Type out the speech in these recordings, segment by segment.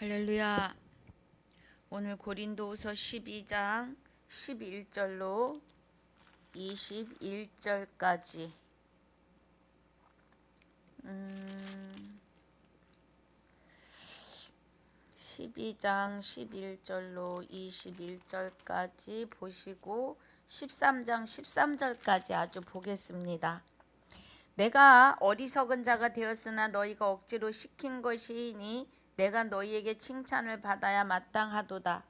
할렐루야. 오늘 고린도후서 12장 11절로 21절까지 12장 11절로 21절까지 보시고 13장 13절까지 아주 보겠습니다. 내가 어리석은 자가 되었으나 너희가 억지로 시킨 것이니 내가 너희에게 칭찬을 받아야 마땅하도다.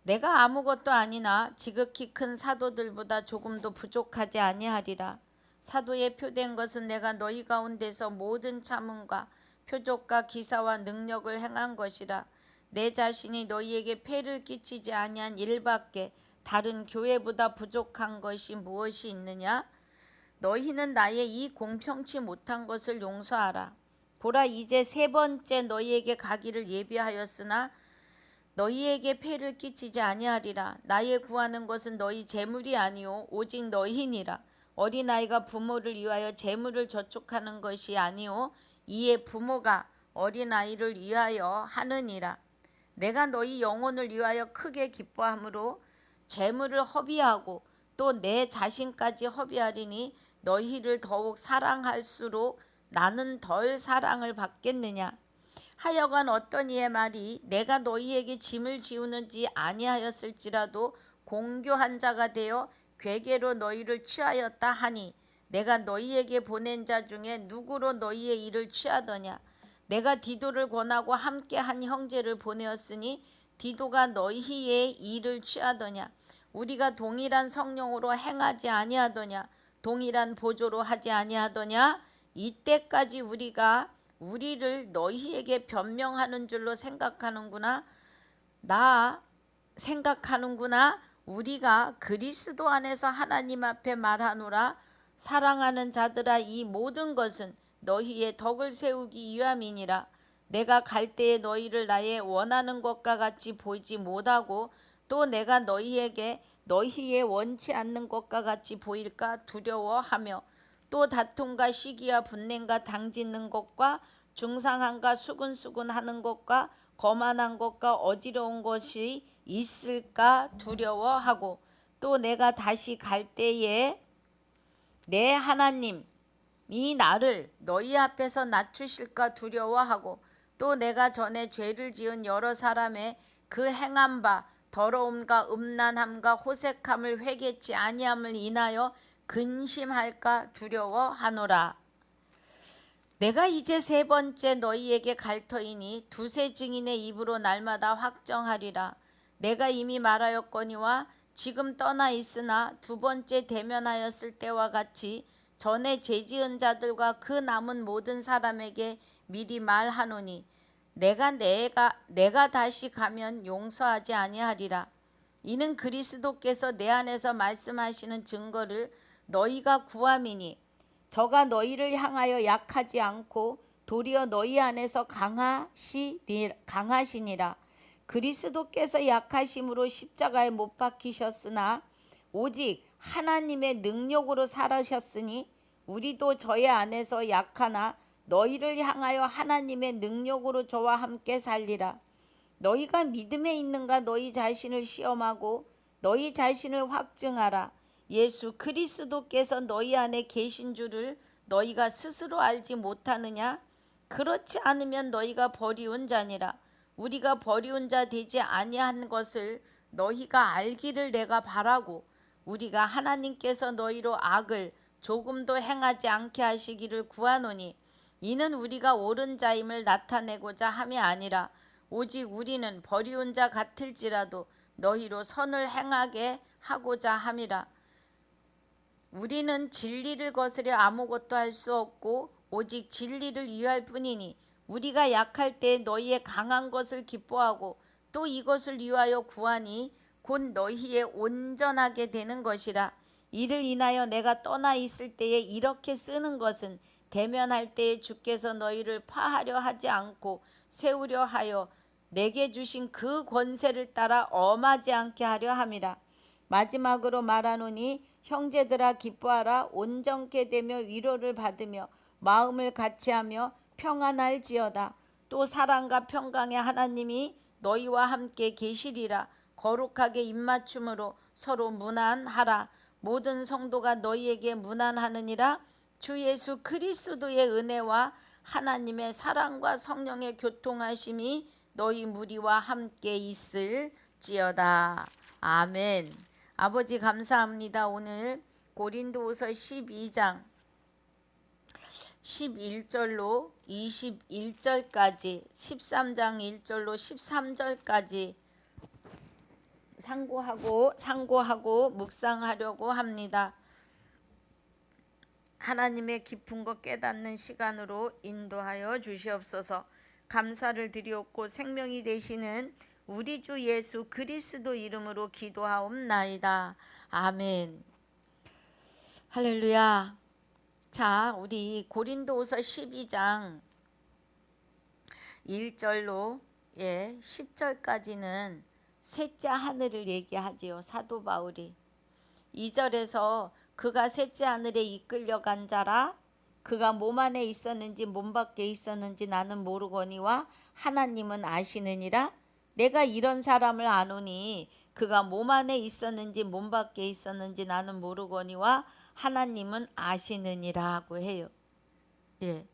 내가 아무것도 아니나 지극히 큰 사도들보다 조금도 부족하지 아니하리라. 사도에 표된 것은 내가 너희 가운데서 모든 참음과 표적과 기사와 능력을 행한 것이라. 내 자신이 너희에게 폐를 끼치지 아니한 일밖에 다른 교회보다 부족한 것이 무엇이 있느냐? 너희는 나의 이 공평치 못한 것을 용서하라. 보라, 이제 세 번째 너희에게 가기를 예비하였으나 너희에게 폐를 끼치지 아니하리라. 나의 구하는 것은 너희 재물이 아니오 오직 너희니라. 어린아이가 부모를 위하여 재물을 저축하는 것이 아니오 이에 부모가 어린아이를 위하여 하느니라. 내가 너희 영혼을 위하여 크게 기뻐함으로 재물을 허비하고 또 내 자신까지 허비하리니 너희를 더욱 사랑할수록 나는 덜 사랑을 받겠느냐. 하여간 어떤 이의 말이 내가 너희에게 짐을 지우는지 아니하였을지라도 공교한 자가 되어 괴계로 너희를 취하였다 하니 내가 너희에게 보낸 자 중에 누구로 너희의 일을 취하더냐. 내가 디도를 권하고 함께 한 형제를 보내었으니 디도가 너희의 일을 취하더냐. 우리가 동일한 성령으로 행하지 아니하더냐. 동일한 보조로 하지 아니하더냐. 이때까지 우리가 우리를 너희에게 변명하는 줄로 생각하는구나. 우리가 그리스도 안에서 하나님 앞에 말하노라. 사랑하는 자들아, 이 모든 것은 너희의 덕을 세우기 위함이니라. 내가 갈 때에 너희를 나의 원하는 것과 같이 보이지 못하고 또 내가 너희에게 너희의 원치 않는 것과 같이 보일까 두려워하며 또 다툼과 시기와 분냄과 당짓는 것과 중상함과 수근수근하는 것과 거만한 것과 어지러운 것이 있을까 두려워하고 또 내가 다시 갈 때에 내 하나님이 나를 너희 앞에서 낮추실까 두려워하고 또 내가 전에 죄를 지은 여러 사람의 그 행한 바 더러움과 음란함과 호색함을 회개치 아니함을 인하여 근심할까 두려워하노라. 내가 이제 세 번째 너희에게 갈 터이니 두세 증인의 입으로 날마다 확정하리라. 내가 이미 말하였거니와 지금 떠나 있으나 두 번째 대면하였을 때와 같이 전에 죄지은 자들과 그 남은 모든 사람에게 미리 말하노니 내가 다시 가면 용서하지 아니하리라. 이는 그리스도께서 내 안에서 말씀하시는 증거를 너희가 구함이니 저가 너희를 향하여 약하지 않고 도리어 너희 안에서 강하시니라. 그리스도께서 약하심으로 십자가에 못 박히셨으나 오직 하나님의 능력으로 살아셨으니 우리도 저의 안에서 약하나 너희를 향하여 하나님의 능력으로 저와 함께 살리라. 너희가 믿음에 있는가 너희 자신을 시험하고 너희 자신을 확증하라. 예수 그리스도께서 너희 안에 계신 줄을 너희가 스스로 알지 못하느냐? 그렇지 않으면 너희가 버리운 자니라. 우리가 버리운 자 되지 아니한 것을 너희가 알기를 내가 바라고 우리가 하나님께서 너희로 악을 조금도 행하지 않게 하시기를 구하노니 이는 우리가 옳은 자임을 나타내고자 함이 아니라 오직 우리는 버리운 자 같을지라도 너희로 선을 행하게 하고자 함이라. 우리는 진리를 거스려 아무것도 할 수 없고 오직 진리를 위할 뿐이니 우리가 약할 때 너희의 강한 것을 기뻐하고 또 이것을 위하여 구하니 곧 너희의 온전하게 되는 것이라. 이를 인하여 내가 떠나 있을 때에 이렇게 쓰는 것은 대면할 때에 주께서 너희를 파하려 하지 않고 세우려 하여 내게 주신 그 권세를 따라 엄하지 않게 하려 함이라. 마지막으로 말하노니 형제들아 기뻐하라. 온전케 되며 위로를 받으며 마음을 같이하며 평안할지어다. 또 사랑과 평강의 하나님이 너희와 함께 계시리라. 거룩하게 입맞춤으로 서로 문안하라. 모든 성도가 너희에게 문안하느니라. 주 예수 그리스도의 은혜와 하나님의 사랑과 성령의 교통하심이 너희 무리와 함께 있을지어다. 아멘. 아버지 감사합니다. 오늘 고린도후서 12장 11절로 21절까지 13장 1절로 13절까지 상고하고 묵상하려고 합니다. 하나님의 깊은 것 깨닫는 시간으로 인도하여 주시옵소서. 감사를 드리옵고 생명이 되시는 우리 주 예수 그리스도 이름으로 기도하옵나이다. 아멘. 할렐루야. 자, 우리 고린도후서 12장 1절로 10절까지는 셋째 하늘을 얘기하지요. 사도 바울이 2절에서 그가 셋째 하늘에 이끌려간 자라. 그가 몸 안에 있었는지 몸 밖에 있었는지 나는 모르거니와 하나님은 아시느니라. 내가 이런 사람을 아노니 그가 몸 안에 있었는지 몸 밖에 있었는지 나는 모르거니와 하나님은 아시느니라고 해요. 예.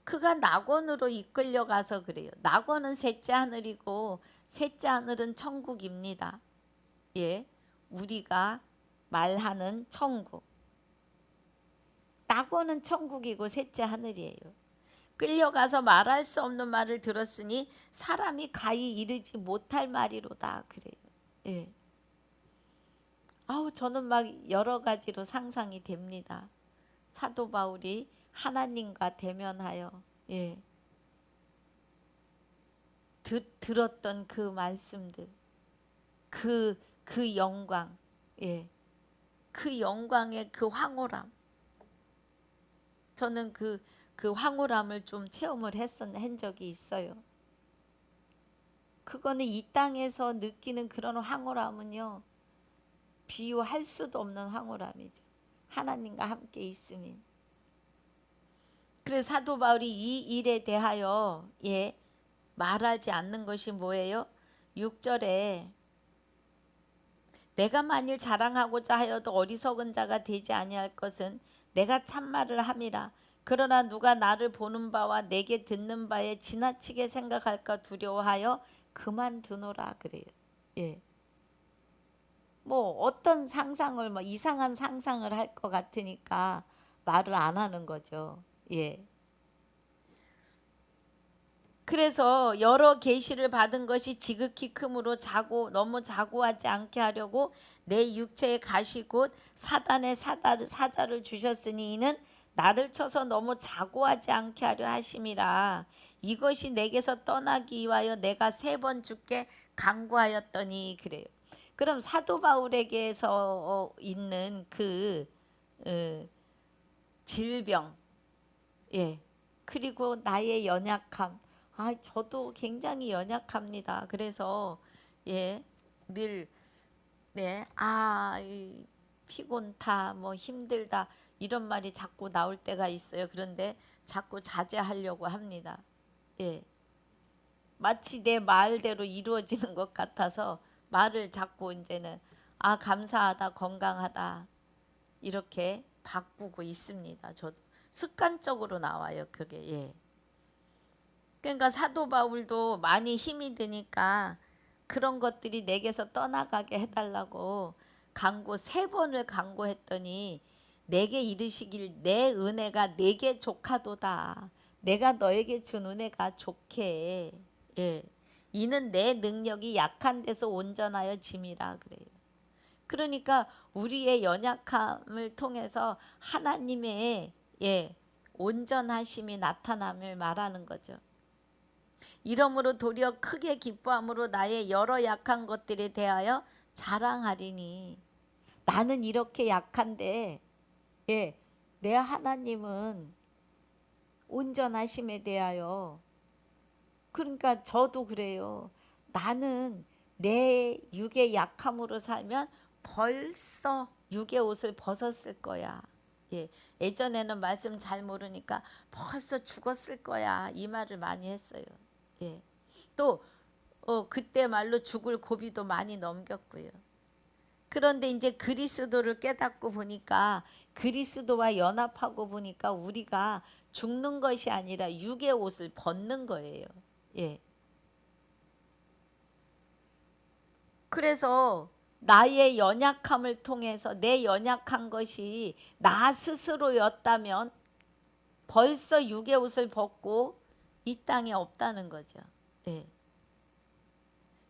그가 낙원으로 이끌려가서 그래요. 낙원은 셋째 하늘이고 셋째 하늘은 천국입니다. 예. 우리가 말하는 천국. 낙원은 천국이고 셋째 하늘이에요. 끌려가서 말할 수 없는 말을 들었으니 사람이 가히 이르지 못할 말이로다 그래요. 예. 저는 막 여러 가지로 상상이 됩니다. 사도 바울이 하나님과 대면하여 들었던 그 말씀들, 그 영광, 그 영광의 그 황홀함. 저는 그 황홀함을 좀 체험을 한 적이 있어요. 그거는 이 땅에서 느끼는 그런 황홀함은요, 비유할 수도 없는 황홀함이죠. 하나님과 함께 있으면. 그래서 사도 바울이 이 일에 대하여 말하지 않는 것이 뭐예요? 6절에 내가 만일 자랑하고자 하여도 어리석은 자가 되지 아니할 것은 내가 참말을 함이라. 그러나 누가 나를 보는 바와 내게 듣는 바에 지나치게 생각할까 두려워하여 그만두노라 그래요. 뭐 어떤 상상을 이상한 상상을 할 것 같으니까 말을 안 하는 거죠. 그래서 여러 계시를 받은 것이 지극히 크므로 너무 자고하지 않게 하려고 내 육체의 가시 곧 사단의 사자를 주셨으니 이는 나를 쳐서 너무 자고하지 않게 하려 하심이라. 이것이 내게서 떠나기 위하여 내가 3번 주께 간구하였더니 그래요. 그럼 사도 바울에게서 있는 그 질병, 그리고 나의 연약함. 저도 굉장히 연약합니다. 그래서 늘 피곤다, 힘들다 이런 말이 자꾸 나올 때가 있어요. 그런데 자꾸 자제하려고 합니다. 마치 내 말대로 이루어지는 것 같아서 말을 자꾸 이제는 감사하다, 건강하다 이렇게 바꾸고 있습니다. 저도 습관적으로 나와요. 그게 그러니까 사도 바울도 많이 힘이 드니까 그런 것들이 내게서 떠나가게 해달라고 3번을 간구했더니 내게 이르시길 내 은혜가 내게 족하도다. 내가 너에게 준 은혜가 족해. 이는 내 능력이 약한 데서 온전하여 짐이라 그래요. 그러니까 우리의 연약함을 통해서 하나님의 온전하심이 나타남을 말하는 거죠. 이러므로 도리어 크게 기뻐함으로 나의 여러 약한 것들에 대하여 자랑하리니. 나는 이렇게 약한데 내 하나님은 온전하심에 대하여. 그러니까 저도 그래요. 나는 내 육의 약함으로 살면 벌써 육의 옷을 벗었을 거야. 예전에는 말씀 잘 모르니까 벌써 죽었을 거야 이 말을 많이 했어요. 예. 또 그때 말로 죽을 고비도 많이 넘겼고요. 그런데 이제 그리스도를 깨닫고 보니까 그리스도와 연합하고 보니까 우리가 죽는 것이 아니라 육의 옷을 벗는 거예요. 예. 그래서 나의 연약함을 통해서 내 연약한 것이 나 스스로였다면 벌써 육의 옷을 벗고 이 땅에 없다는 거죠. 예.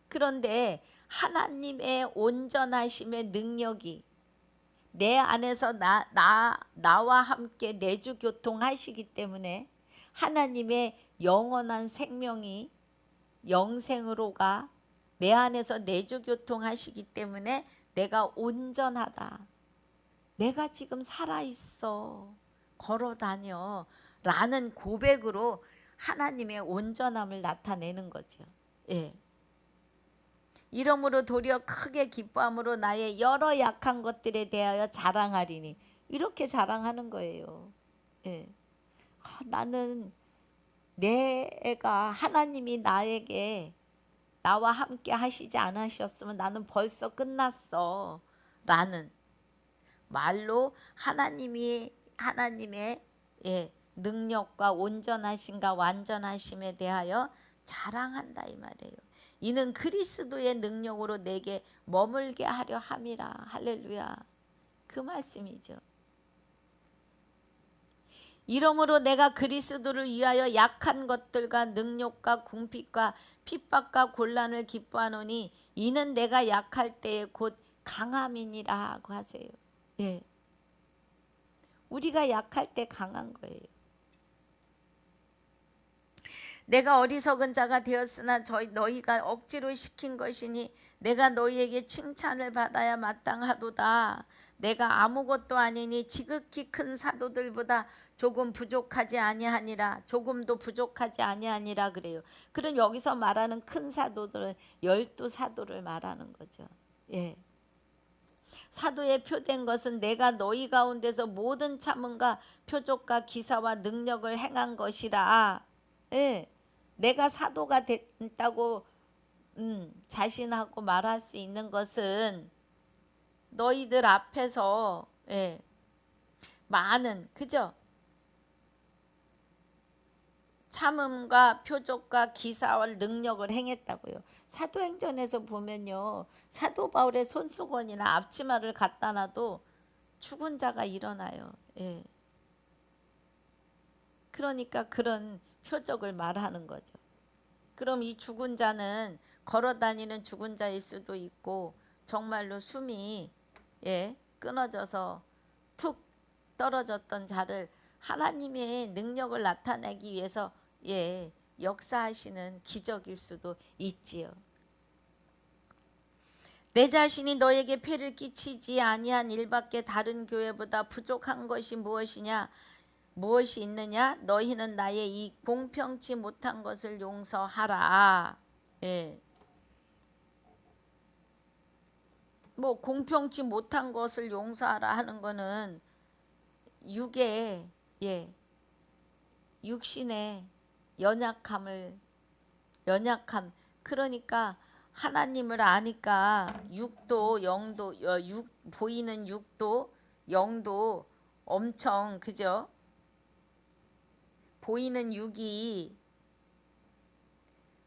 그런데 하나님의 온전하심의 능력이 내 안에서 나와 함께 내주 교통하시기 때문에 하나님의 영원한 생명이 영생으로가 내 안에서 내주 교통하시기 때문에 내가 온전하다. 내가 지금 살아있어. 걸어다녀. 라는 고백으로 하나님의 온전함을 나타내는 거죠. 예. 이러므로 도리어 크게 기뻐함으로 나의 여러 약한 것들에 대하여 자랑하리니 이렇게 자랑하는 거예요. 예. 나는 내가 하나님이 나에게 나와 함께 하시지 않으셨으면 나는 벌써 끝났어 라는 말로 하나님의 능력과 온전하심과 완전하심에 대하여 자랑한다 이 말이에요. 이는 그리스도의 능력으로 내게 머물게 하려 함이라. 할렐루야. 그 말씀이죠. 이러므로 내가 그리스도를 위하여 약한 것들과 능력과 궁핍과 핍박과 곤란을 기뻐하노니 이는 내가 약할 때에 곧 강함이니라 하고 하세요. 예. 우리가 약할 때 강한 거예요. 내가 어리석은 자가 되었으나 너희가 억지로 시킨 것이니 내가 너희에게 칭찬을 받아야 마땅하도다. 내가 아무것도 아니니 지극히 큰 사도들보다 조금 부족하지 아니하니라. 조금도 부족하지 아니하니라 그래요. 그럼 여기서 말하는 큰 사도들은 12사도를 말하는 거죠. 예. 사도에 표된 것은 내가 너희 가운데서 모든 참음과 표적과 기사와 능력을 행한 것이라. 예. 내가 사도가 됐다고 자신하고 말할 수 있는 것은 너희들 앞에서 많은 그죠? 참음과 표적과 기사와 능력을 행했다고요. 사도행전에서 보면요. 사도 바울의 손수건이나 앞치마를 갖다 놔도 죽은 자가 일어나요. 예. 그러니까 그런 표적을 말하는 거죠. 그럼 이 죽은 자는 걸어다니는 죽은 자일 수도 있고 정말로 숨이 끊어져서 툭 떨어졌던 자를 하나님의 능력을 나타내기 위해서 역사하시는 기적일 수도 있지요. 내 자신이 너에게 폐를 끼치지 아니한 일밖에 다른 교회보다 부족한 것이 무엇이 있느냐? 너희는 나의 이 공평치 못한 것을 용서하라. 예. 뭐 공평치 못한 것을 용서하라 하는 거는 육신의 연약함 그러니까 하나님을 아니까 육도 영도 보이는 육도 영도 엄청 그죠? 보이는 육이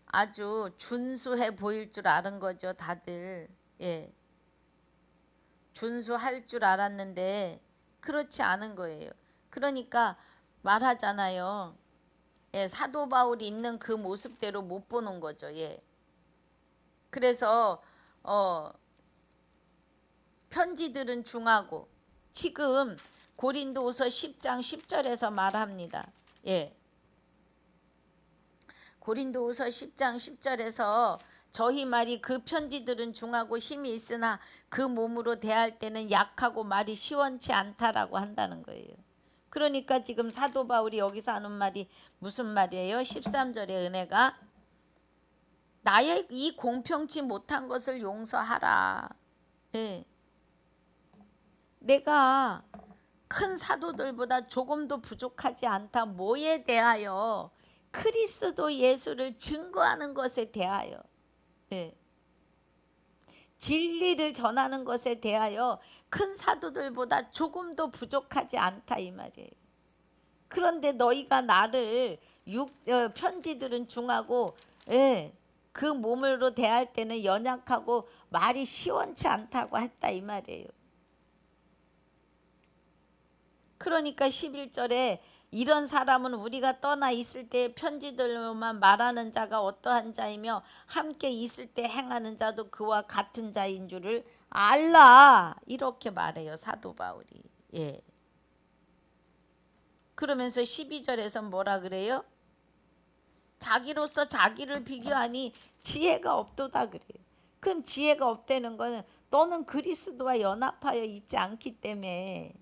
아주 준수해 보일 줄 아는 거죠, 다들. 예. 준수할 줄 알았는데 그렇지 않은 거예요. 그러니까 말하잖아요. 사도 바울이 있는 그 모습대로 못 보는 거죠. 그래서 편지들은 중하고 지금 고린도후서 10장 10절에서 말합니다. 고린도후서 10장 10절에서 저희 말이 그 편지들은 중하고 힘이 있으나 그 몸으로 대할 때는 약하고 말이 시원치 않다라고 한다는 거예요. 그러니까 지금 사도 바울이 여기서 하는 말이 무슨 말이에요? 13절의 은혜가 나의 이 공평치 못한 것을 용서하라. 내가 큰 사도들보다 조금도 부족하지 않다. 뭐에 대하여 그리스도 예수를 증거하는 것에 대하여, 예, 진리를 전하는 것에 대하여 큰 사도들보다 조금도 부족하지 않다 이 말이에요. 그런데 너희가 나를 편지들은 중하고, 예, 그 몸으로 대할 때는 연약하고 말이 시원치 않다고 했다 이 말이에요. 그러니까 11절에 이런 사람은 우리가 떠나 있을 때 편지들로만 말하는 자가 어떠한 자이며 함께 있을 때 행하는 자도 그와 같은 자인 줄을 알라, 이렇게 말해요 사도 바울이. 예. 그러면서 12절에서 뭐라 그래요? 자기로서 자기를 비교하니 지혜가 없도다 그래요. 그럼 지혜가 없다는 거는 너는 그리스도와 연합하여 있지 않기 때문에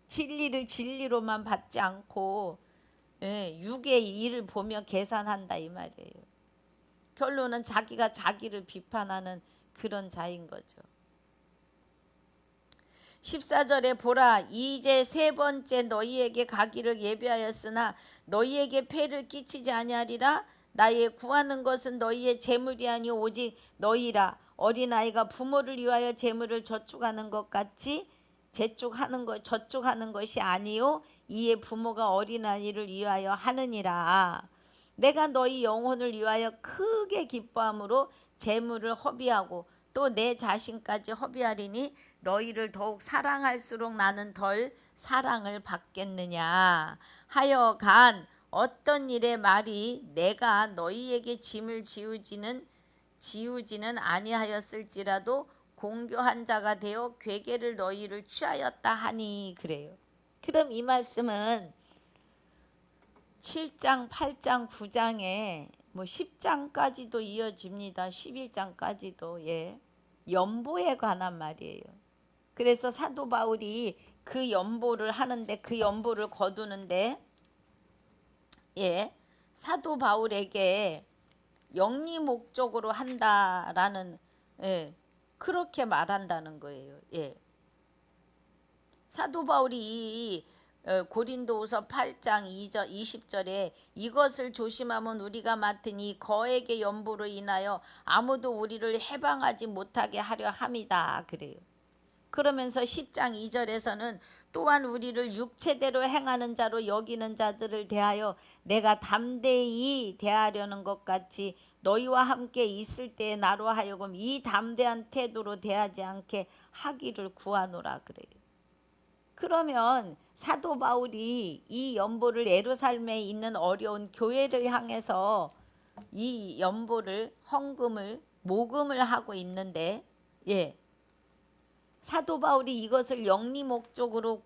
진리를 진리로만 받지 않고, 예, 육의 일을 보며 계산한다 이 말이에요. 결론은 자기가 자기를 비판하는 그런 자인 거죠. 14절에 보라, 이제 세 번째 너희에게 가기를 예비하였으나 너희에게 폐를 끼치지 아니하리라. 나의 구하는 것은 너희의 재물이 아니오 오직 너희라. 어린아이가 부모를 위하여 재물을 저축하는 것 같이 저축하는 것이 아니요 이에 부모가 어린아이를 위하여 하느니라. 내가 너희 영혼을 위하여 크게 기뻐함으로 재물을 허비하고 또 내 자신까지 허비하리니 너희를 더욱 사랑할수록 나는 덜 사랑을 받겠느냐. 하여간 어떤 일의 말이 내가 너희에게 짐을 지우지는 아니하였을지라도 공교한 자가 되어 괴계를 너희를 취하였다 하니 그래요. 그럼 이 말씀은 7장, 8장, 9장에 뭐 10장까지도 이어집니다. 11장까지도. 예. 연보에 관한 말이에요. 그래서 사도 바울이 그 연보를 하는데, 그 연보를 거두는데, 예, 사도 바울에게 영리 목적으로 한다라는, 예, 그렇게 말한다는 거예요. 예. 사도 바울이 이 고린도후서 8장 2절 20절에 이것을 조심하면 우리가 맡은 이 거액의 연보로 인하여 아무도 우리를 해방하지 못하게 하려 함이다 그래요. 그러면서 10장 2절에서는 또한 우리를 육체대로 행하는 자로 여기는 자들을 대하여 내가 담대히 대하려는 것 같이 너희와 함께 있을 때에 나로 하여금 이 담대한 태도로 대하지 않게 하기를 구하노라 그래요. 그러면 사도 바울이 이 연보를 예루살렘에 있는 어려운 교회를 향해서 이 연보를 헌금을 모금을 하고 있는데, 예, 사도 바울이 이것을 영리 목적으로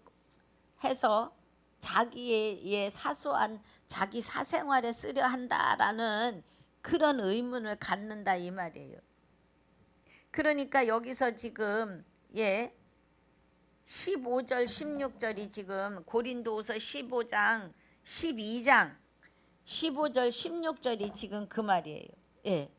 해서 자기의 사소한 자기 사생활에 쓰려 한다라는 그런 의문을 갖는다 이 말이에요. 그러니까 여기서 지금, 예, 15절 16절이 지금 고린도후서 15장 12장 15절 16절이 지금 그 말이에요. 예.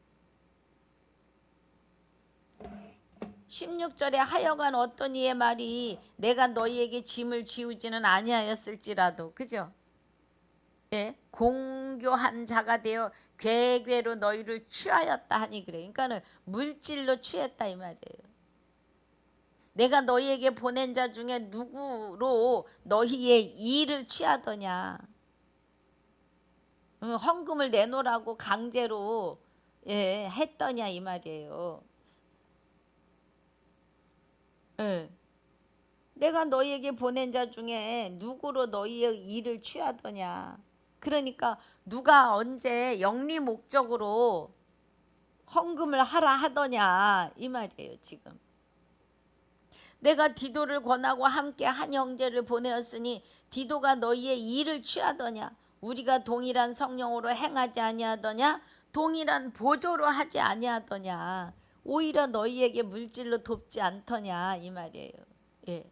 16절에 하여간 어떤 이의 말이 내가 너희에게 짐을 지우지는 아니하였을지라도, 그죠? 예, 공교한 자가 되어 괴괴로 너희를 취하였다 하니 그래. 그러니까는 물질로 취했다 이 말이에요. 내가 너희에게 보낸 자 중에 누구로 너희의 일을 취하더냐. 헌금을 내놓으라고 강제로, 예, 했더냐 이 말이에요. 예. 내가 너희에게 보낸 자 중에 누구로 너희의 일을 취하더냐. 그러니까 누가 언제 영리 목적으로 헌금을 하라 하더냐 이 말이에요 지금. 내가 디도를 권하고 함께 한 형제를 보내었으니 디도가 너희의 일을 취하더냐. 우리가 동일한 성령으로 행하지 아니하더냐. 동일한 보조로 하지 아니하더냐. 오히려 너희에게 물질로 돕지 않더냐 이 말이에요. 예.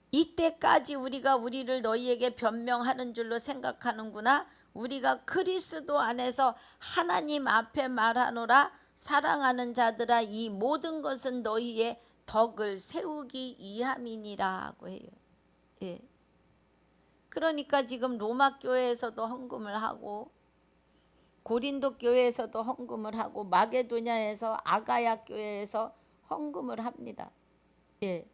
이때까지 우리가 우리를 너희에게 변명하는 줄로 생각하는구나. 우리가 그리스도 안에서 하나님 앞에 말하노라. 사랑하는 자들아 이 모든 것은 너희의 덕을 세우기 위함이니라 하고 해요. 예. 그러니까 지금 로마 교회에서도 헌금을 하고 고린도 교회에서도 헌금을 하고 마게도냐에서 아가야 교회에서 헌금을 합니다. 예.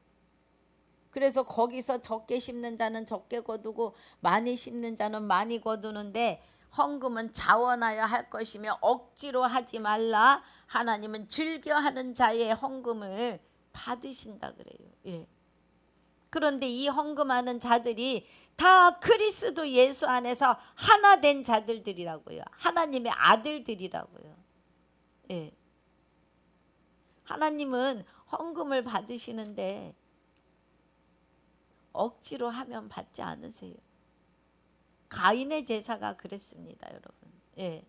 그래서 거기서 적게 심는 자는 적게 거두고 많이 심는 자는 많이 거두는데 헌금은 자원하여 할 것이며 억지로 하지 말라. 하나님은 즐겨하는 자의 헌금을 받으신다 그래요. 예. 그런데 이 헌금하는 자들이 다 그리스도 예수 안에서 하나 된 자들이라고요. 하나님의 아들들이라고요. 예. 하나님은 헌금을 받으시는데 억지로 하면 받지 않으세요. 가인의 제사가 그랬습니다, 여러분. 예.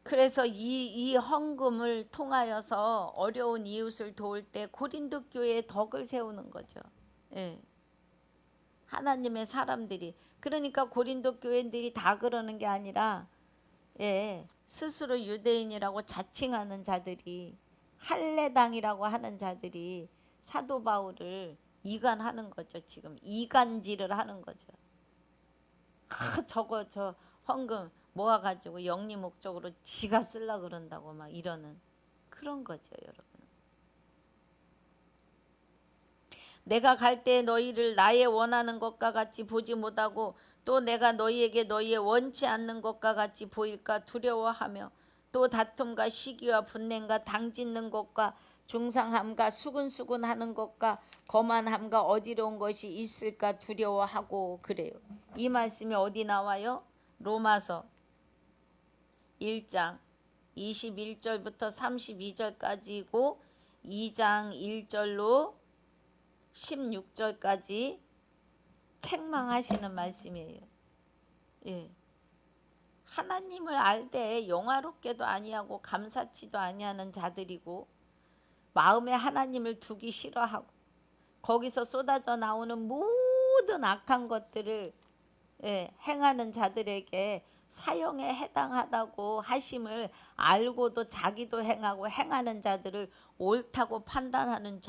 그래서 이 헌금을 통하여서 어려운 이웃을 도울 때 고린도 교회에 덕을 세우는 거죠. 예. 하나님의 사람들이. 그러니까 고린도 교회들이 다 그러는 게 아니라 예, 스스로 유대인이라고 자칭하는 자들이 할례당이라고 하는 자들이 사도 바울을 이간하는 거죠. 지금 이간질을 하는 거죠. 저거 저 헌금 모아가지고 영리 목적으로 지가 쓸라 그런다고 막 이러는 그런 거죠, 여러분. 내가 갈 때 너희를 나의 원하는 것과 같이 보지 못하고 또 내가 너희에게 너희의 원치 않는 것과 같이 보일까 두려워하며 또 다툼과 시기와 분냄과 당짓는 것과 중상함과 수근수근하는 것과 거만함과 어지러운 것이 있을까 두려워하고 그래요. 이 말씀이 어디 나와요? 로마서 1장 21절부터 32절까지고 2장 1절로 16절까지 책망하시는 말씀이에요. 예. 하나님을 알되 영화롭게도 아니하고 감사치도 아니하는 자들이고 마음에 하나님을 두기 싫어하고 거기서 쏟아져 나오는 모든 악한 것들을 예, 행하는 자들에게 사형에 해당하다고 하심을 알고도 자기도 행하고 행하는 자들을 옳다고 판단하는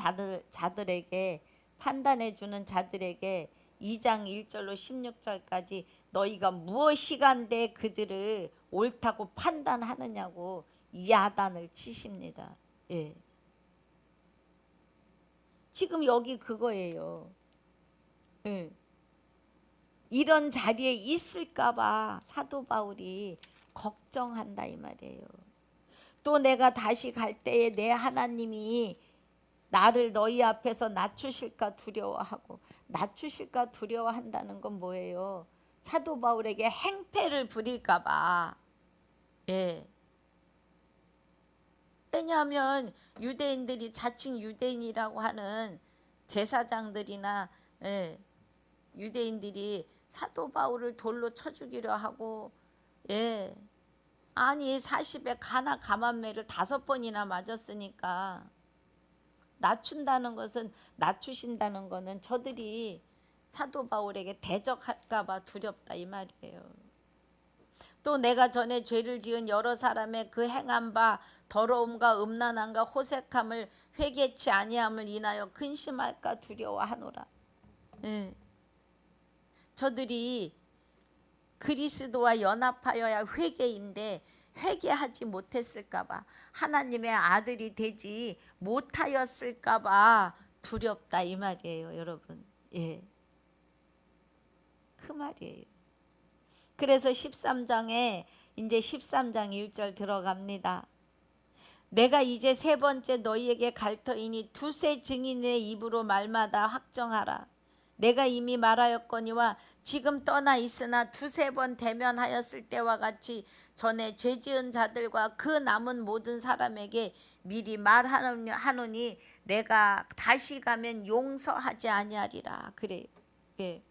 자들에게 판단해 주는 자들에게 2장 1절로 16절까지 너희가 무엇이간데 그들을 옳다고 판단하느냐고 야단을 치십니다. 예. 지금 여기 그거예요. 예. 이런 자리에 있을까봐 사도 바울이 걱정한다 이 말이에요. 또 내가 다시 갈 때에 내 하나님이 나를 너희 앞에서 낮추실까 두려워하고 낮추실까 두려워한다는 건 뭐예요? 사도 바울에게 행패를 부릴까봐. 예. 왜냐하면 유대인들이 자칭 유대인이라고 하는 제사장들이나 예, 유대인들이 사도 바울을 돌로 쳐 죽이려 하고 예. 아니 40에 가나 가만매를 5번이나 맞았으니까 낮춘다는 것은 낮추신다는 것은 저들이 사도 바울에게 대적할까 봐 두렵다 이 말이에요. 또 내가 전에 죄를 지은 여러 사람의 그 행한 바 더러움과 음란함과 호색함을 회개치 아니함을 인하여 근심할까 두려워하노라. 예. 저들이 그리스도와 연합하여야 회개인데 회개하지 못했을까봐 하나님의 아들이 되지 못하였을까봐 두렵다 이 말이에요, 여러분. 예, 그 말이에요. 그래서 13장에 이제 13장 1절 들어갑니다. 내가 이제 세 번째 너희에게 갈 터이니 두세 증인의 입으로 말마다 확정하라. 내가 이미 말하였거니와 지금 떠나 있으나 두세 번 대면하였을 때와 같이 전에 죄지은 자들과 그 남은 모든 사람에게 미리 말하노니 내가 다시 가면 용서하지 아니하리라. 그래요. 예.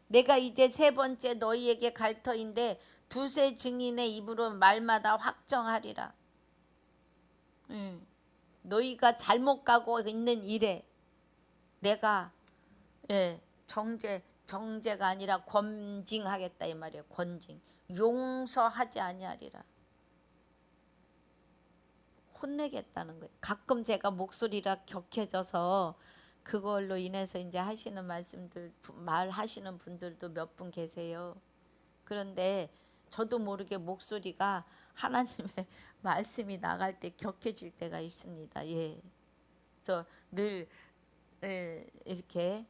내가 이제 세 번째 너희에게 갈 터인데 두세 증인의 입으로 말마다 확정하리라. 너희가 잘못 가고 있는 일에 내가 예, 정죄가 아니라 권징하겠다 이 말이에요. 권징. 용서하지 아니하리라. 혼내겠다는 거예요. 가끔 제가 목소리가 격해져서 그걸로 인해서 이제 하시는 말씀들, 말하시는 분들도 몇 분 계세요. 그런데 저도 모르게 목소리가 하나님의 말씀이 나갈 때 격해질 때가 있습니다. 예. 그래서 늘 이렇게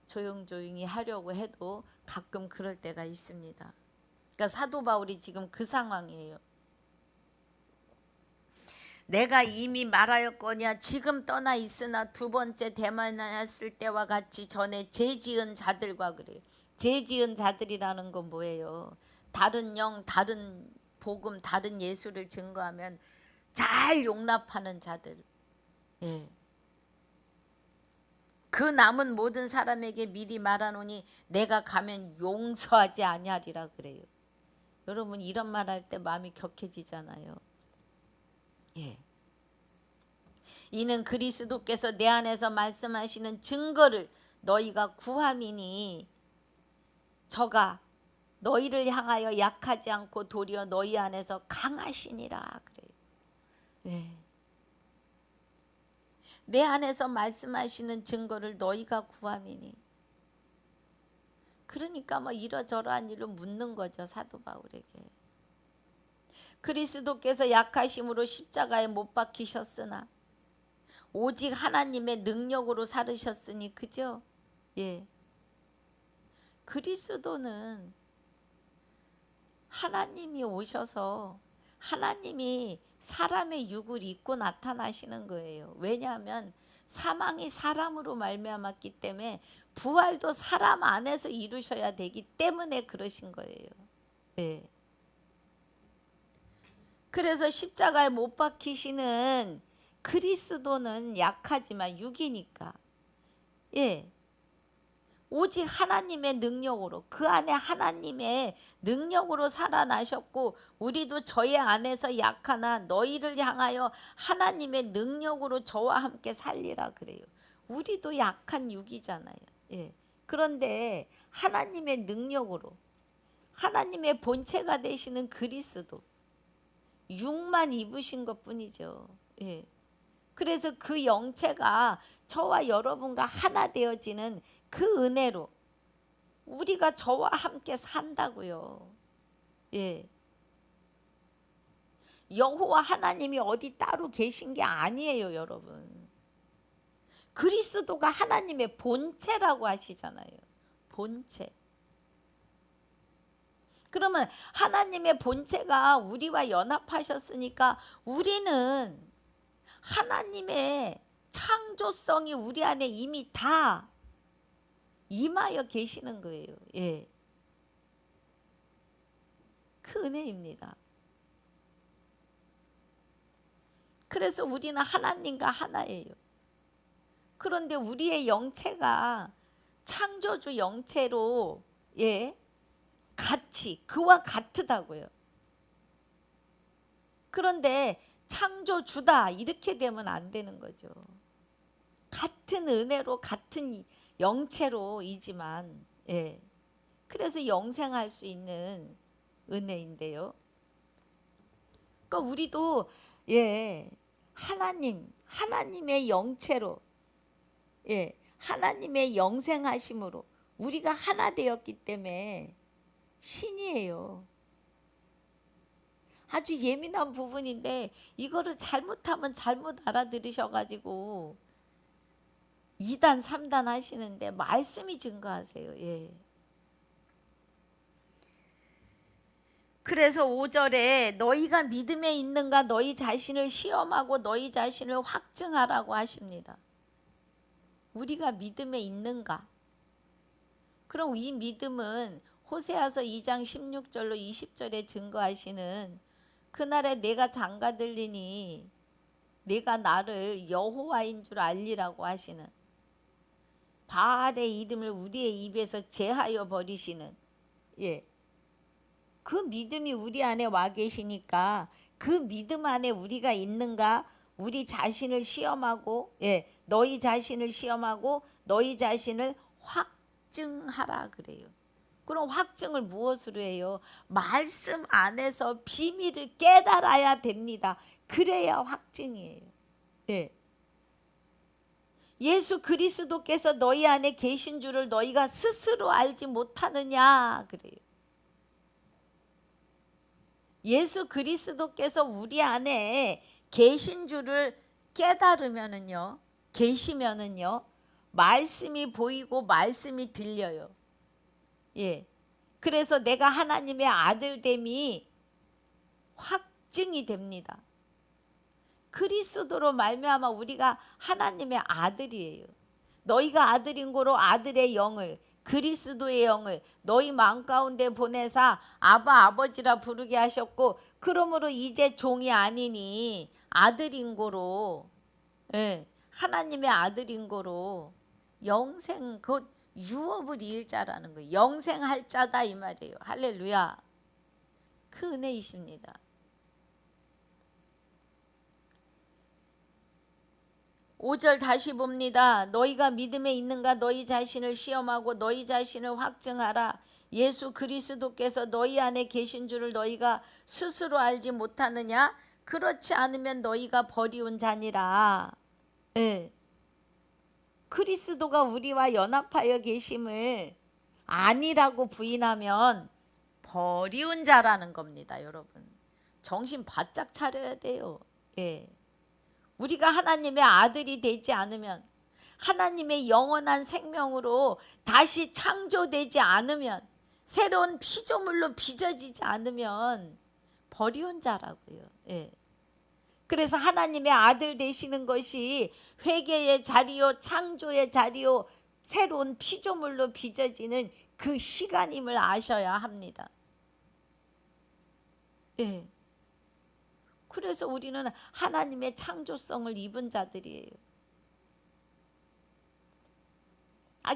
조용조용히 하려고 해도 가끔 그럴 때가 있습니다. 그러니까 사도 바울이 지금 그 상황이에요. 내가 이미 말하였거니와 지금 떠나 있으나 두 번째 대만하였을 때와 같이 전에 죄지은 자들과 그래요. 죄지은 자들이라는 건 뭐예요? 다른 영, 다른 복음, 다른 예수를 증거하면 잘 용납하는 자들. 예. 그 남은 모든 사람에게 미리 말하노니 내가 가면 용서하지 아니하리라 그래요. 여러분 이런 말 할 때 마음이 격해지잖아요. 예. 이는 그리스도께서 내 안에서 말씀하시는 증거를 너희가 구함이니 저가 너희를 향하여 약하지 않고 도리어 너희 안에서 강하시니라 그래요. 예. 내 안에서 말씀하시는 증거를 너희가 구함이니. 그러니까 뭐 이러저러한 일로 묻는 거죠, 사도 바울에게. 그리스도께서 약하심으로 십자가에 못 박히셨으나 오직 하나님의 능력으로 살으셨으니 그죠? 예. 그리스도는 하나님이 오셔서 하나님이 사람의 육을 입고 나타나시는 거예요. 왜냐하면 사망이 사람으로 말미암았기 때문에 부활도 사람 안에서 이루셔야 되기 때문에 그러신 거예요. 예. 그래서 십자가에 못 박히시는 그리스도는 약하지만 육이니까 예. 오직 하나님의 능력으로 그 안에 하나님의 능력으로 살아나셨고 우리도 저의 안에서 약하나 너희를 향하여 하나님의 능력으로 저와 함께 살리라 그래요. 우리도 약한 육이잖아요. 예. 그런데 하나님의 능력으로 하나님의 본체가 되시는 그리스도 육만 입으신 것뿐이죠. 예. 그래서 그 영체가 저와 여러분과 하나 되어지는 그 은혜로 우리가 저와 함께 산다고요. 예. 여호와 하나님이 어디 따로 계신 게 아니에요, 여러분. 그리스도가 하나님의 본체라고 하시잖아요. 본체. 그러면 하나님의 본체가 우리와 연합하셨으니까 우리는 하나님의 창조성이 우리 안에 이미 다 임하여 계시는 거예요. 예. 그 은혜입니다. 그래서 우리는 하나님과 하나예요. 그런데 우리의 영체가 창조주 영체로 예, 같이 그와 같다고요. 그런데 창조주다 이렇게 되면 안 되는 거죠. 같은 은혜로 같은 영체로이지만 예. 그래서 영생할 수 있는 은혜인데요. 그러니까 우리도 예. 하나님의 영체로 예. 하나님의 영생하심으로 우리가 하나 되었기 때문에 신이에요. 아주 예민한 부분인데 이거를 잘못하면 잘못 알아들으셔가지고 2단 3단 하시는데 말씀이 증거하세요. 예. 그래서 5절에 너희가 믿음에 있는가 너희 자신을 시험하고 너희 자신을 확증하라고 하십니다. 우리가 믿음에 있는가? 그럼 이 믿음은 호세아서 2장 16절로 20절에 증거하시는 그날에 내가 장가 들리니 내가 나를 여호와인 줄 알리라고 하시는 바알의 이름을 우리의 입에서 제하여 버리시는 예. 그 믿음이 우리 안에 와 계시니까 그 믿음 안에 우리가 있는가 우리 자신을 시험하고 예. 너희 자신을 시험하고 너희 자신을 확증하라 그래요. 그럼 확증을 무엇으로 해요? 말씀 안에서 비밀을 깨달아야 됩니다. 그래야 확증이에요. 예. 예수 그리스도께서 너희 안에 계신 줄을 너희가 스스로 알지 못하느냐 그래요. 예수 그리스도께서 우리 안에 계신 줄을 깨달으면은요, 계시면은요, 말씀이 보이고 말씀이 들려요. 예. 그래서 내가 하나님의 아들됨이 확증이 됩니다. 그리스도로 말미암아 우리가 하나님의 아들이에요. 너희가 아들인 고로 아들의 영을, 그리스도의 영을 너희 마음 가운데 보내사 아바 아버지라 부르게 하셨고, 그러므로 이제 종이 아니니 아들인 고로, 예, 하나님의 아들인 고로 영생, 곧 유업을 이을 자라는 거예요. 영생할 자다 이 말이에요. 할렐루야. 그 은혜이십니다. 5절 다시 봅니다. 너희가 믿음에 있는가 너희 자신을 시험하고 너희 자신을 확증하라. 예수 그리스도께서 너희 안에 계신 줄을 너희가 스스로 알지 못하느냐? 그렇지 않으면 너희가 버리운 자니라. 예. 그리스도가 우리와 연합하여 계심을 아니라고 부인하면 버리운 자라는 겁니다, 여러분. 정신 바짝 차려야 돼요. 예. 우리가 하나님의 아들이 되지 않으면, 하나님의 영원한 생명으로 다시 창조되지 않으면, 새로운 피조물로 빚어지지 않으면 버리운 자라고요. 예. 그래서 하나님의 아들 되시는 것이 회개의 자리요, 창조의 자리요, 새로운 피조물로 빚어지는 그 시간임을 아셔야 합니다. 예. 그래서 우리는 하나님의 창조성을 입은 자들이에요.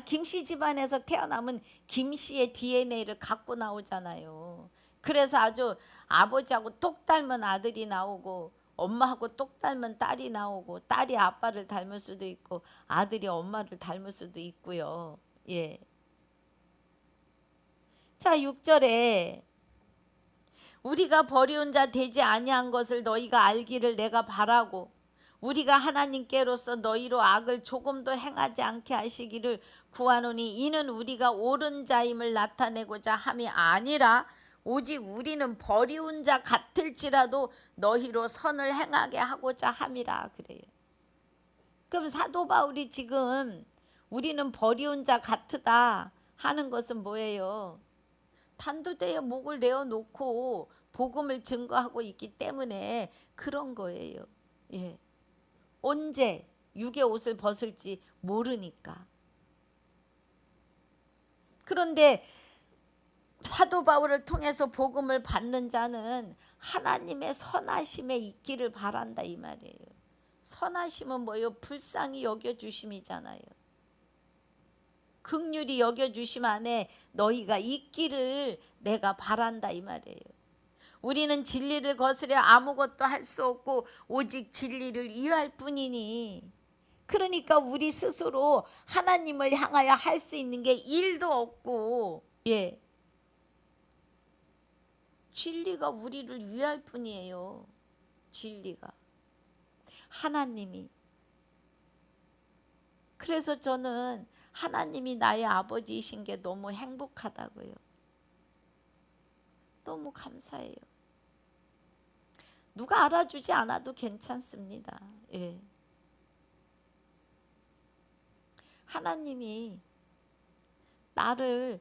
김씨 집안에서 태어나면 김씨의 DNA를 갖고 나오잖아요. 그래서 아주 아버지하고 똑 닮은 아들이 나오고, 엄마하고 똑 닮은 딸이 나오고, 딸이 아빠를 닮을 수도 있고 아들이 엄마를 닮을 수도 있고요. 예. 자, 6절에 우리가 버리운 자 되지 아니한 것을 너희가 알기를 내가 바라고, 우리가 하나님께로서 너희로 악을 조금도 행하지 않게 하시기를 구하노니, 이는 우리가 옳은 자임을 나타내고자 함이 아니라 오직 우리는 버리운 자 같을지라도 너희로 선을 행하게 하고자 함이라 그래요. 그럼 사도 바울이 지금 우리는 버리운 자 같으다 하는 것은 뭐예요? 단두대에 목을 내어놓고 복음을 증거하고 있기 때문에 그런 거예요. 예. 언제 육의 옷을 벗을지 모르니까. 그런데 사도 바울을 통해서 복음을 받는 자는 하나님의 선하심에 있기를 바란다 이 말이에요. 선하심은 뭐예요? 불쌍히 여겨주심이잖아요. 긍휼히 여겨주심 안에 너희가 있기를 내가 바란다 이 말이에요. 우리는 진리를 거스려 아무것도 할 수 없고 오직 진리를 이해할 뿐이니, 그러니까 우리 스스로 하나님을 향하여 할 수 있는 게 일도 없고, 예, 진리가 우리를 위할 뿐이에요. 진리가 하나님이. 그래서 저는 하나님이 나의 아버지이신 게 너무 행복하다고요. 너무 감사해요. 누가 알아주지 않아도 괜찮습니다. 예. 하나님이 나를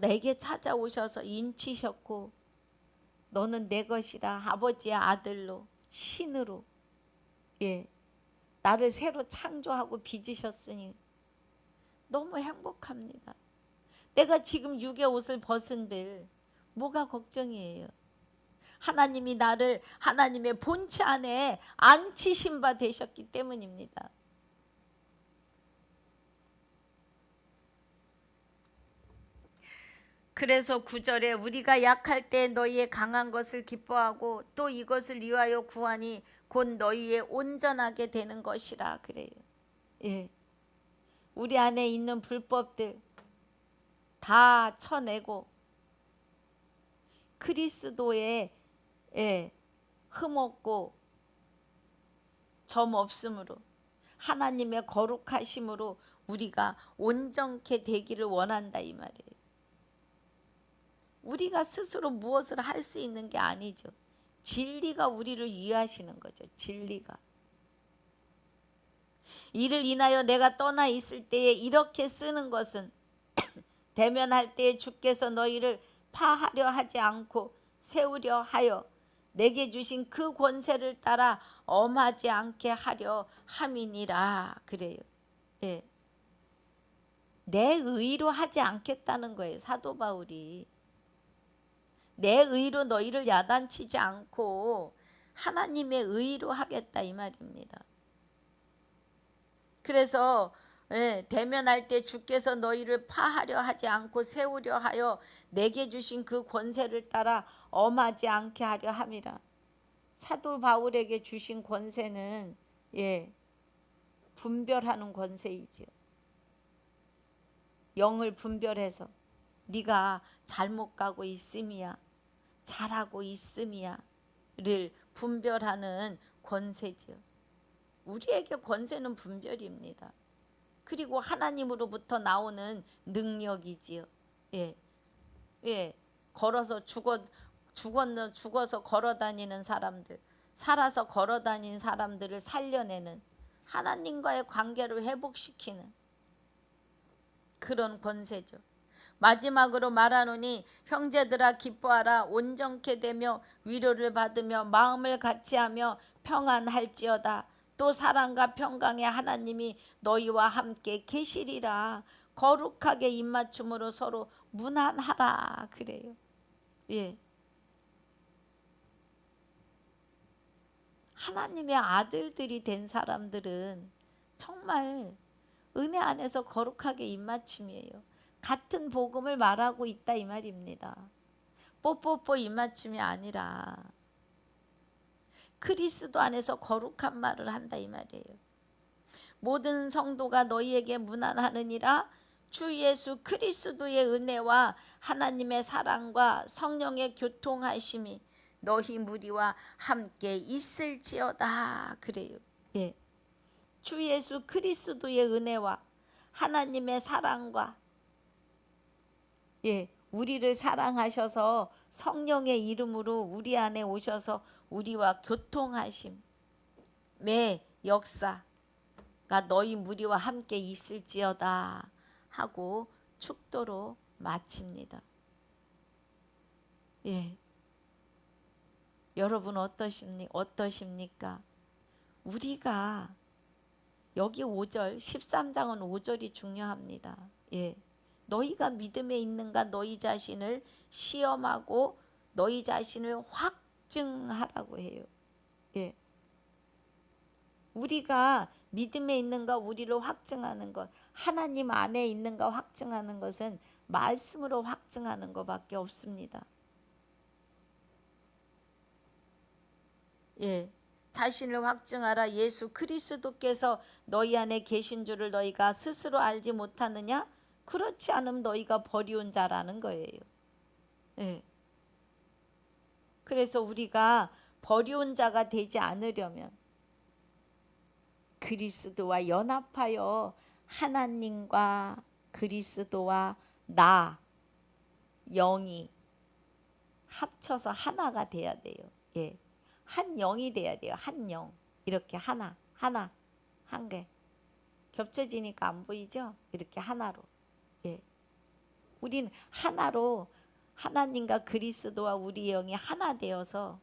내게 찾아오셔서 인치셨고, 너는 내 것이라 아버지의 아들로, 신으로, 예, 나를 새로 창조하고 빚으셨으니 너무 행복합니다. 내가 지금 육의 옷을 벗은들 뭐가 걱정이에요? 하나님이 나를 하나님의 본체 안에 안치신 바 되셨기 때문입니다. 그래서 9절에 우리가 약할 때 너희의 강한 것을 기뻐하고 또 이것을 위하여 구하니 곧 너희의 온전하게 되는 것이라 그래요. 예. 우리 안에 있는 불법들 다 쳐내고 그리스도의 흠없고 점 없음으로 하나님의 거룩하심으로 우리가 온전케 되기를 원한다 이 말이에요. 우리가 스스로 무엇을 할 수 있는 게 아니죠. 진리가 우리를 위하시는 거죠. 진리가. 이를 인하여 내가 떠나 있을 때에 이렇게 쓰는 것은 대면할 때에 주께서 너희를 파하려 하지 않고 세우려 하여 내게 주신 그 권세를 따라 엄하지 않게 하려 함이니라 그래요. 예. 내 의로 하지 않겠다는 거예요. 사도 바울이. 내 의로 너희를 야단치지 않고 하나님의 의로 하겠다 이 말입니다. 그래서 대면할 때 주께서 너희를 파하려 하지 않고 세우려 하여 내게 주신 그 권세를 따라 엄하지 않게 하려 함이라. 사도 바울에게 주신 권세는 분별하는 권세이지요. 영을 분별해서 네가 잘못 가고 있음이야 잘하고 있음이야를 분별하는 권세지요. 우리에게 권세는 분별입니다. 그리고 하나님으로부터 나오는 능력이지요. 걸어서 죽어서 걸어다니는 사람들, 살아서 걸어다니는 사람들을 살려내는 하나님과의 관계를 회복시키는 그런 권세죠. 마지막으로 말하노니 형제들아 기뻐하라 온전케 되며 위로를 받으며 마음을 같이하며 평안할지어다. 또 사랑과 평강의 하나님이 너희와 함께 계시리라. 거룩하게 입맞춤으로 서로 문안하라 그래요. 하나님의 아들들이 된 사람들은 정말 은혜 안에서 거룩하게 입맞춤이에요. 같은 복음을 말하고 있다 이 말입니다. 뽀뽀뽀 입맞춤이 아니라 그리스도 안에서 거룩한 말을 한다 이 말이에요. 모든 성도가 너희에게 문안하느니라. 주 예수 그리스도의 은혜와 하나님의 사랑과 성령의 교통하심이 너희 무리와 함께 있을지어다 그래요. 주 예수 그리스도의 은혜와 하나님의 사랑과 우리를 사랑하셔서 성령의 이름으로 우리 안에 오셔서 우리와 교통하심 역사가 너희 무리와 함께 있을지어다 하고 축도로 마칩니다. 여러분 어떠십니까? 우리가 여기 5절 13장은 5절이 중요합니다. 너희가 믿음에 있는가 너희 자신을 시험하고 너희 자신을 확증하라고 해요. 우리가 믿음에 있는가 우리를 확증하는 것, 하나님 안에 있는가 확증하는 것은 말씀으로 확증하는 것밖에 없습니다. 자신을 확증하라. 예수 그리스도께서 너희 안에 계신 줄을 너희가 스스로 알지 못하느냐? 그렇지 않으면 너희가 버리운 자라는 거예요. 그래서 우리가 버리운 자가 되지 않으려면 그리스도와 연합하여 하나님과 그리스도와 나 영이 합쳐서 하나가 돼야 돼요. 한 영이 돼야 돼요. 한 영. 이렇게 하나 한 개. 겹쳐지니까 안 보이죠? 이렇게 하나로. 우리는 하나로 하나님과 그리스도와 우리 영이 하나 되어서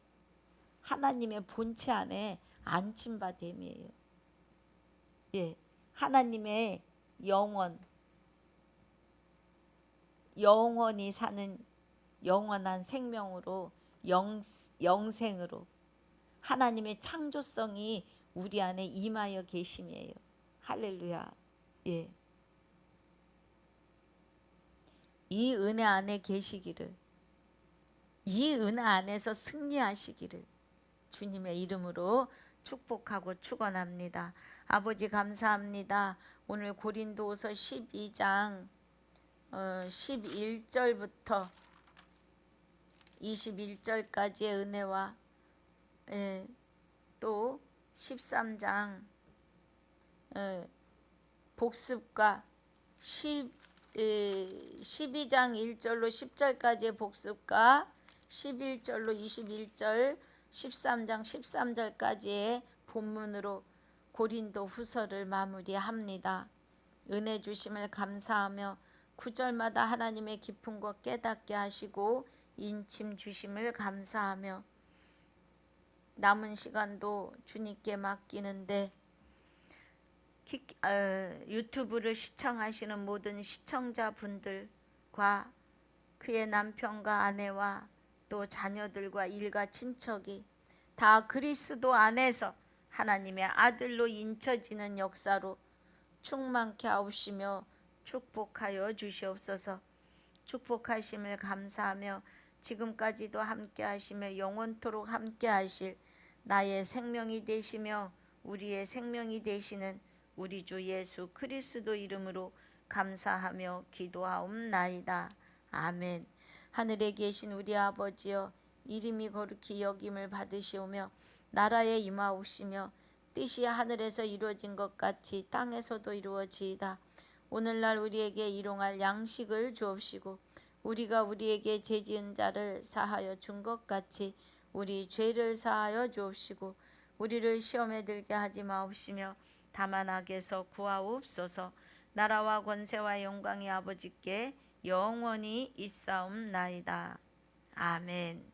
하나님의 본체 안에 앉힌 바 됨이에요. 하나님의 영원히 사는 영원한 생명으로 영생으로 하나님의 창조성이 우리 안에 임하여 계심이에요. 할렐루야. 이 은혜 안에 계시기를, 이 은혜 안에서 승리하시기를 주님의 이름으로 축복하고 축원합니다. 아버지 감사합니다. 오늘 고린도후서 12장 11절부터 21절까지의 은혜와 또 13장 복습과 12장 1절로 10절까지의 복습과 11절로 21절 13장 13절까지의 본문으로 고린도 후서를 마무리합니다. 은혜 주심을 감사하며 9절마다 하나님의 깊은 것 깨닫게 하시고 인침 주심을 감사하며 남은 시간도 주님께 맡기는데 유튜브를 시청하시는 모든 시청자분들과 그의 남편과 아내와 또 자녀들과 일가 친척이 다 그리스도 안에서 하나님의 아들로 인쳐지는 역사로 충만케 하옵시며 축복하여 주시옵소서. 축복하심을 감사하며 지금까지도 함께 하시며 영원토록 함께 하실 나의 생명이 되시며 우리의 생명이 되시는 우리 주 예수 그리스도 이름으로 감사하며 기도하옵나이다. 아멘. 하늘에 계신 우리 아버지여, 이름이 거룩히 여김을 받으시오며 나라에 임하옵시며 뜻이 하늘에서 이루어진 것 같이 땅에서도 이루어지이다. 오늘날 우리에게 일용할 양식을 주옵시고 우리가 우리에게 죄지은 자를 사하여 준 것 같이 우리 죄를 사하여 주옵시고 우리를 시험에 들게 하지 마옵시며 다만 악에서 구하옵소서. 나라와 권세와 영광이 아버지께 영원히 있사옵나이다. 아멘.